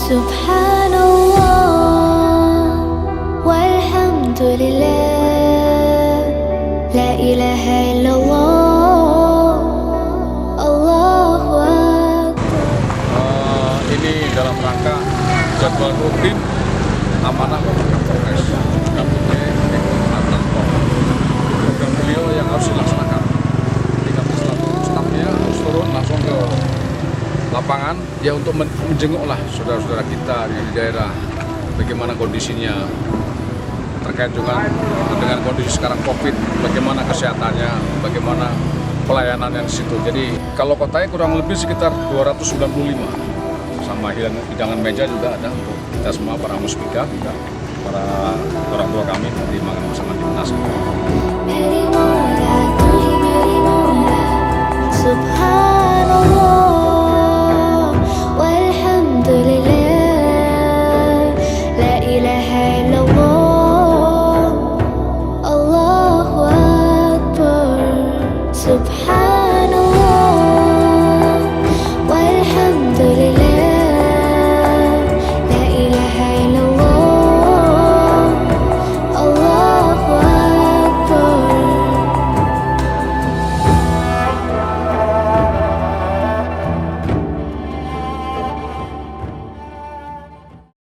Subhanallah walhamdulillah, la ilaha illallah, Allahu Akbar. Ini dalam rangka jadwal rutin amanah Bapak Kapolres KPP atas program beliau yang harus dilaksanakan. Jadi stafnya harus turun langsung ke lapangan ya untuk menjenguklah saudara-saudara kita di daerah, bagaimana kondisinya terkait juga dengan kondisi sekarang COVID, bagaimana kesehatannya, bagaimana pelayanan yang di situ. Jadi kalau kotanya kurang lebih sekitar 295, sama hidangan meja juga ada untuk kita semua, para muspika, para orang tua kami di Mangan Pasangan Timnas.